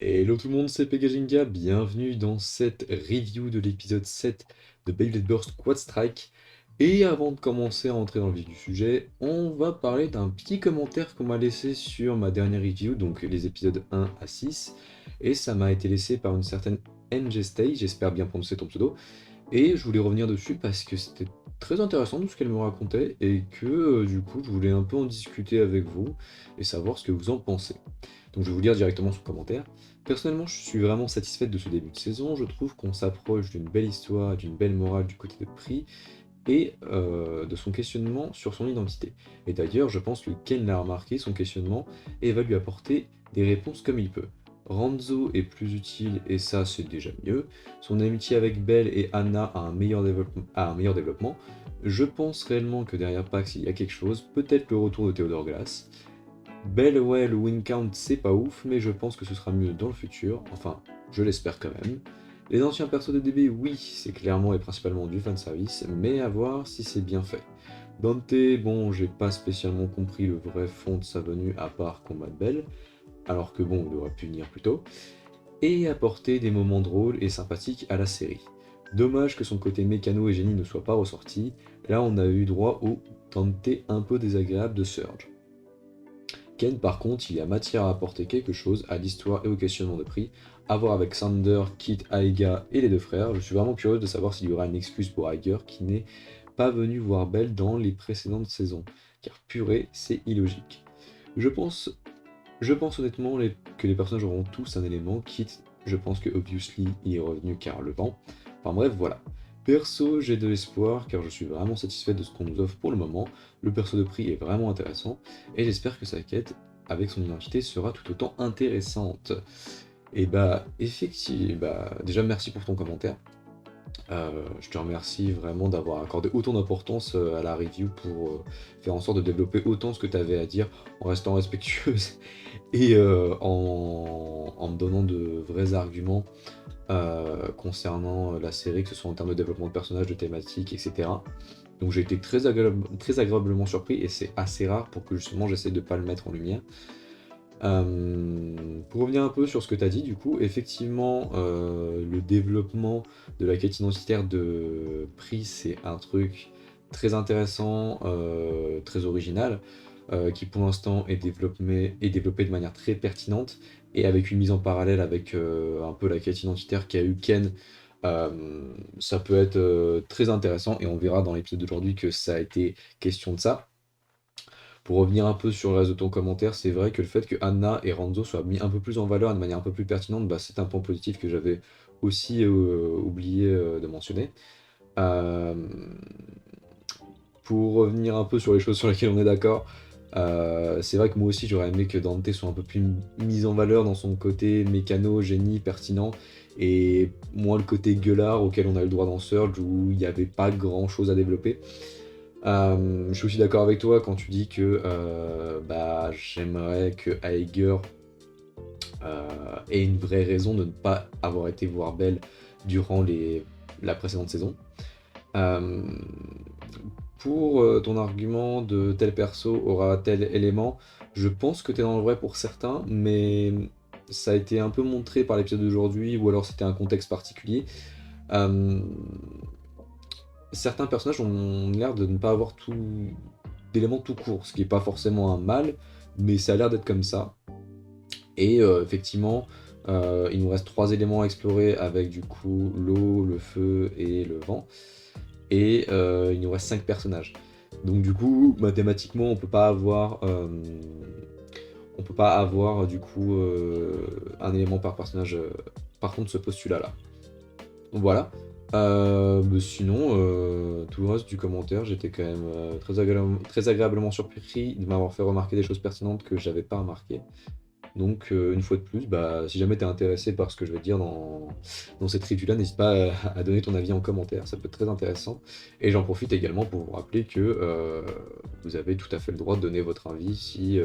Hello tout le monde, c'est Pegajinga, bienvenue dans cette review de l'épisode 7 de Beyblade Burst Quad Strike. Et avant de commencer à entrer dans le vif du sujet, on va parler d'un petit commentaire qu'on m'a laissé sur ma dernière review, donc les épisodes 1 à 6. Et ça m'a été laissé par une certaine NGStay, j'espère bien prononcer ton pseudo. Et je voulais revenir dessus parce que c'était très intéressant tout ce qu'elle me racontait et que du coup je voulais un peu en discuter avec vous et savoir ce que vous en pensez. Donc je vais vous lire directement son commentaire. Personnellement, je suis vraiment satisfaite de ce début de saison. Je trouve qu'on s'approche d'une belle histoire, d'une belle morale du côté de Pri et de son questionnement sur son identité. Et d'ailleurs, je pense que Ken l'a remarqué, son questionnement, et va lui apporter des réponses comme il peut. Ranzo est plus utile et ça c'est déjà mieux. Son amitié avec Belle et Anna a un meilleur développement. Je pense réellement que derrière Pax il y a quelque chose, peut-être le retour de Theodore Glass. Belle, ouais, le win count c'est pas ouf, mais je pense que ce sera mieux dans le futur, enfin, je l'espère quand même. Les anciens persos de DB, oui, c'est clairement et principalement du fanservice, mais à voir si c'est bien fait. Dante, bon, j'ai pas spécialement compris le vrai fond de sa venue à part combattre Belle, alors que bon, il aurait pu venir plus tôt, et apporter des moments drôles et sympathiques à la série. Dommage que son côté mécano et génie ne soit pas ressorti, là on a eu droit au Dante un peu désagréable de Surge. Ken, par contre, il y a matière à apporter quelque chose à l'histoire et au questionnement de prix, à voir avec Sander, Kit, Aiga et les deux frères. Je suis vraiment curieux de savoir s'il y aura une excuse pour Aiger qui n'est pas venu voir Belle dans les précédentes saisons, car purée, c'est illogique. Je pense, je pense honnêtement que les personnages auront tous un élément, Kit, je pense que obviously il est revenu car le vent. Enfin bref, voilà. Perso, j'ai de l'espoir car je suis vraiment satisfait de ce qu'on nous offre pour le moment. Le perso de prix est vraiment intéressant et j'espère que sa quête avec son identité sera tout autant intéressante. Et bah, effectivement, bah, déjà merci pour ton commentaire. Je te remercie vraiment d'avoir accordé autant d'importance à la review pour faire en sorte de développer autant ce que tu avais à dire en restant respectueuse et en me donnant de vrais arguments concernant la série, que ce soit en termes de développement de personnages, de thématiques, etc. Donc j'ai été très agréablement surpris et c'est assez rare pour que justement j'essaie de ne pas le mettre en lumière. Pour revenir un peu sur ce que tu as dit, du coup, effectivement, le développement de la quête identitaire de Prix, c'est un truc très intéressant, très original, qui pour l'instant est développé de manière très pertinente, et avec une mise en parallèle avec un peu la quête identitaire qu'a eu Ken, ça peut être très intéressant, et on verra dans l'épisode d'aujourd'hui que ça a été question de ça. Pour revenir un peu sur le reste de ton commentaire, c'est vrai que le fait que Anna et Ranzo soient mis un peu plus en valeur de manière un peu plus pertinente, bah, c'est un point positif que j'avais aussi oublié de mentionner. Euh, pour revenir un peu sur les choses sur lesquelles on est d'accord, c'est vrai que moi aussi j'aurais aimé que Dante soit un peu plus mis en valeur dans son côté mécano, génie, pertinent, et moins le côté gueulard auquel on a eu le droit dans Surge où il n'y avait pas grand chose à développer. Je suis aussi d'accord avec toi quand tu dis que bah, j'aimerais que Aiger ait une vraie raison de ne pas avoir été voir Belle durant la précédente saison. Euh, pour ton argument de tel perso aura tel élément, je pense que tu es dans le vrai pour certains, mais ça a été un peu montré par l'épisode d'aujourd'hui, ou alors c'était un contexte particulier. Euh, Certains personnages ont l'air de ne pas avoir d'éléments tout court, ce qui n'est pas forcément un mal, mais ça a l'air d'être comme ça. Et effectivement, il nous reste 3 éléments à explorer avec du coup l'eau, le feu et le vent. Et il nous reste 5 personnages. Donc du coup, mathématiquement, on peut pas avoir du coup un élément par personnage. Par contre, ce postulat-là. Donc voilà. Mais sinon, tout le reste du commentaire, j'étais quand même très agréablement surpris de m'avoir fait remarquer des choses pertinentes que j'avais pas remarquées. Donc, une fois de plus, bah, si jamais tu es intéressé par ce que je vais dire dans cette review-là, n'hésite pas à donner ton avis en commentaire, ça peut être très intéressant. Et j'en profite également pour vous rappeler que vous avez tout à fait le droit de donner votre avis,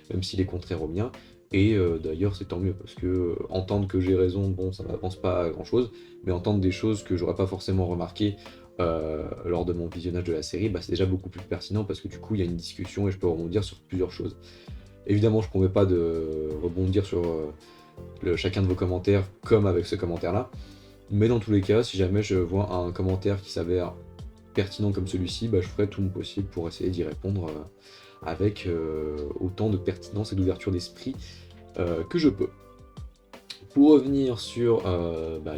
même s'il est contraire au mien. Et d'ailleurs, c'est tant mieux, parce que entendre que j'ai raison, bon, ça m'avance pas à grand-chose, mais entendre des choses que j'aurais pas forcément remarquées lors de mon visionnage de la série, bah, c'est déjà beaucoup plus pertinent, parce que du coup, il y a une discussion et je peux rebondir sur plusieurs choses. Évidemment, je ne promets pas de rebondir sur chacun de vos commentaires comme avec ce commentaire-là. Mais dans tous les cas, si jamais je vois un commentaire qui s'avère pertinent comme celui-ci, je ferai tout mon possible pour essayer d'y répondre avec autant de pertinence et d'ouverture d'esprit que je peux. Pour revenir sur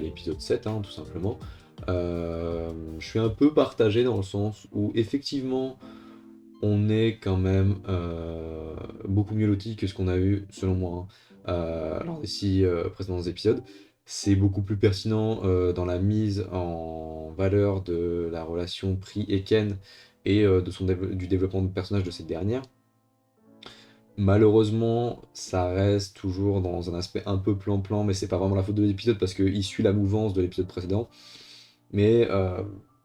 l'épisode 7, tout simplement, je suis un peu partagé dans le sens où effectivement on est quand même beaucoup mieux loti que ce qu'on a eu, selon moi, lors des 6 précédents épisodes. C'est beaucoup plus pertinent dans la mise en valeur de la relation Pri et Ken et du développement de personnage de cette dernière. Malheureusement, ça reste toujours dans un aspect un peu plan-plan, mais c'est pas vraiment la faute de l'épisode parce qu'il suit la mouvance de l'épisode précédent. Mais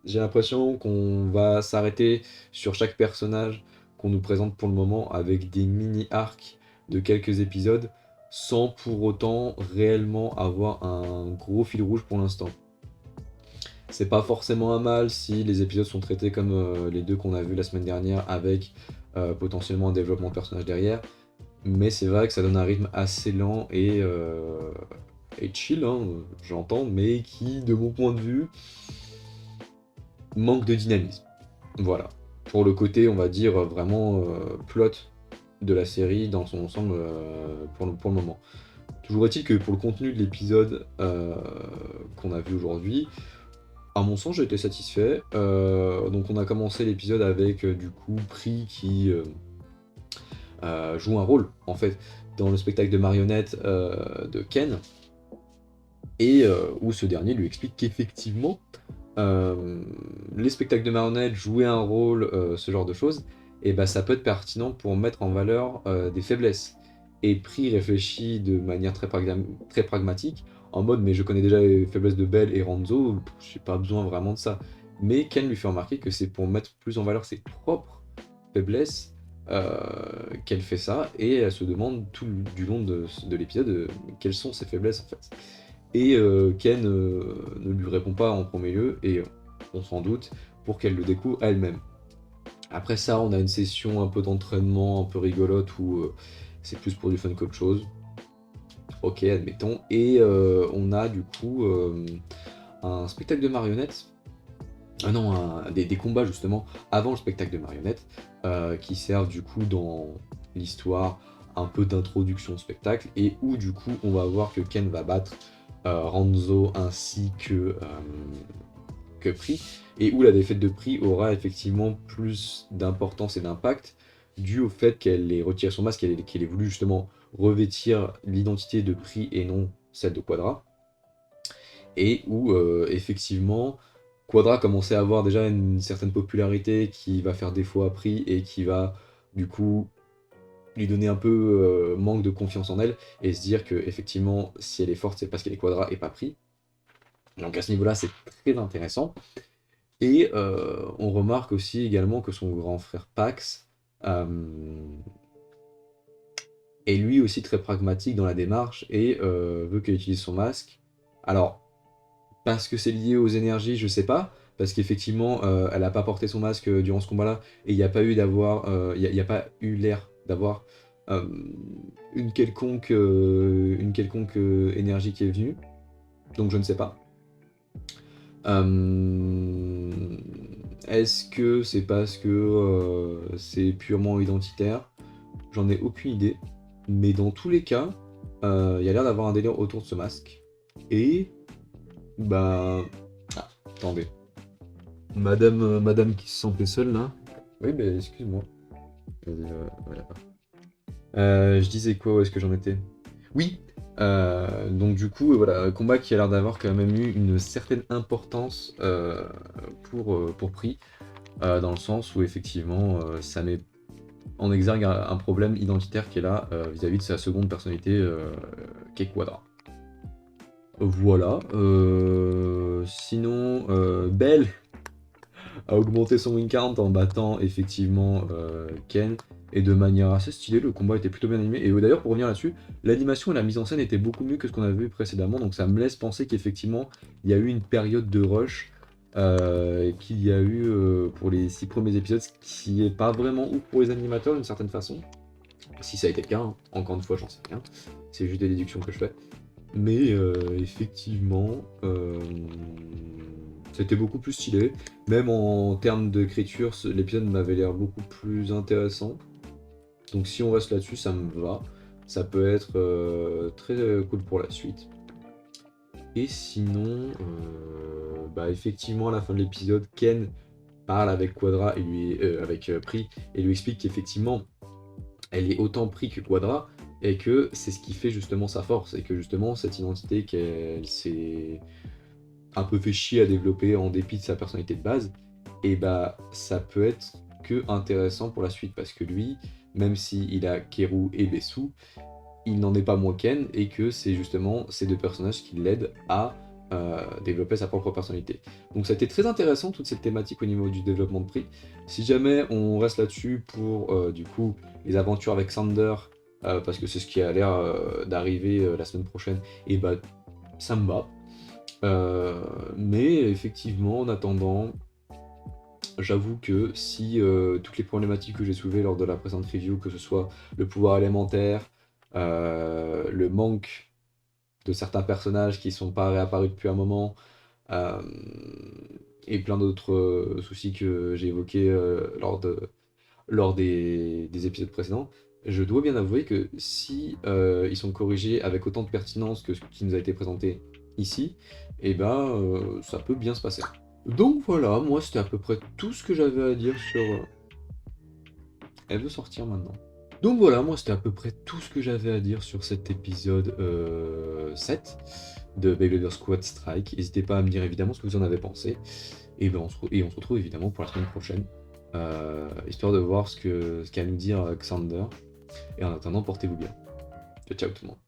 j'ai l'impression qu'on va s'arrêter sur chaque personnage qu'on nous présente pour le moment avec des mini-arcs de quelques épisodes sans pour autant réellement avoir un gros fil rouge pour l'instant. C'est pas forcément un mal si les épisodes sont traités comme les 2 qu'on a vus la semaine dernière avec potentiellement un développement de personnage derrière, mais c'est vrai que ça donne un rythme assez lent et chill, j'entends, mais qui, de mon point de vue, manque de dynamisme. Voilà. Pour le côté, on va dire, vraiment plot de la série dans son ensemble pour le moment. Toujours est-il que pour le contenu de l'épisode qu'on a vu aujourd'hui, à mon sens, j'ai été satisfait. Donc on a commencé l'épisode avec du coup Pri qui joue un rôle en fait dans le spectacle de marionnettes de Ken, et où ce dernier lui explique qu'effectivement les spectacles de marionnettes, jouer un rôle, ce genre de choses, et ça peut être pertinent pour mettre en valeur des faiblesses. Et Pri réfléchit de manière très pragmatique, en mode mais je connais déjà les faiblesses de Belle et Ranzo, j'ai pas besoin vraiment de ça. Mais Ken lui fait remarquer que c'est pour mettre plus en valeur ses propres faiblesses qu'elle fait ça, et elle se demande tout du long de l'épisode quelles sont ses faiblesses en fait. Et Ken ne lui répond pas en premier lieu, et on s'en doute, pour qu'elle le découvre elle-même. Après ça, on a une session un peu d'entraînement, un peu rigolote, où c'est plus pour du fun qu'autre chose. Ok, admettons. Et on a du coup un spectacle de marionnettes. Ah non, des combats justement, avant le spectacle de marionnettes, qui servent du coup dans l'histoire un peu d'introduction au spectacle, et où du coup on va voir que Ken va battre Ranzo ainsi que Pri, et où la défaite de Pri aura effectivement plus d'importance et d'impact dû au fait qu'elle ait retiré son masque, qu'elle ait voulu justement revêtir l'identité de Pri et non celle de Quadra, et où effectivement Quadra commençait à avoir déjà une certaine popularité qui va faire défaut à Pri et qui va du coup lui donner un peu manque de confiance en elle, et se dire que effectivement si elle est forte c'est parce qu'elle est Quadra et pas Pri. Donc à ce niveau-là c'est très intéressant. Et on remarque aussi également que son grand frère Pax est lui aussi très pragmatique dans la démarche et veut qu'elle utilise son masque. Alors, parce que c'est lié aux énergies, je sais pas, parce qu'effectivement, elle n'a pas porté son masque durant ce combat-là, et il n'y a pas eu pas eu l'air d'avoir une quelconque énergie qui est venue, donc je ne sais pas. Est-ce que c'est parce que c'est purement identitaire? J'en ai aucune idée, mais dans tous les cas, il y a l'air d'avoir un délire autour de ce masque, et ah, attendez. Madame qui se sentait seule là. Oui, excuse-moi. Voilà. Je disais quoi, où est-ce que j'en étais? Oui, donc du coup, voilà, un combat qui a l'air d'avoir quand même eu une certaine importance pour Pri, dans le sens où effectivement ça met en exergue un problème identitaire qui est là vis-à-vis de sa seconde personnalité qui est Quadra. Voilà. Sinon, Belle a augmenté son win count en battant effectivement Ken, et de manière assez stylée. Le combat était plutôt bien animé, et d'ailleurs pour revenir là-dessus, l'animation et la mise en scène étaient beaucoup mieux que ce qu'on avait vu précédemment, donc ça me laisse penser qu'effectivement il y a eu une période de rush qu'il y a eu pour les 6 premiers épisodes, ce qui est pas vraiment ouf pour les animateurs d'une certaine façon. Si ça a été le cas, hein. Encore une fois, j'en sais rien. C'est juste des déductions que je fais. Mais effectivement, c'était beaucoup plus stylé. Même en termes d'écriture, l'épisode m'avait l'air beaucoup plus intéressant. Donc si on reste là-dessus, ça me va. Ça peut être très cool pour la suite. Et sinon, bah effectivement, à la fin de l'épisode, Ken parle avec Quadra et avec Pri et lui explique qu'effectivement, elle est autant Pri que Quadra et que c'est ce qui fait justement sa force et que justement cette identité qu'elle s'est un peu fait chier à développer en dépit de sa personnalité de base, et bah ça peut être que intéressant pour la suite parce que lui, même s'il a Keru et Bessu, il n'en est pas moins Ken et que c'est justement ces deux personnages qui l'aident à développer sa propre personnalité. Donc ça a été très intéressant toute cette thématique au niveau du développement de Pri. Si jamais on reste là-dessus pour du coup les aventures avec Sander, parce que c'est ce qui a l'air d'arriver la semaine prochaine, et bah ça me va. Mais effectivement, en attendant, j'avoue que si toutes les problématiques que j'ai soulevées lors de la présente review, que ce soit le pouvoir élémentaire, le manque de certains personnages qui sont pas réapparus depuis un moment, euh, et plein d'autres soucis que j'ai évoqués lors des épisodes précédents, je dois bien avouer que si ils sont corrigés avec autant de pertinence que ce qui nous a été présenté ici, et ben ça peut bien se passer. Donc voilà, moi c'était à peu près tout ce que j'avais à dire sur... Elle veut sortir maintenant. Donc voilà, moi c'était à peu près tout ce que j'avais à dire sur cet épisode 7 de Beyblade Squad Strike. N'hésitez pas à me dire évidemment ce que vous en avez pensé. Et ben on se retrouve évidemment pour la semaine prochaine, histoire de voir ce qu'a à nous dire Xander. Et en attendant, portez-vous bien. Ciao ciao tout le monde.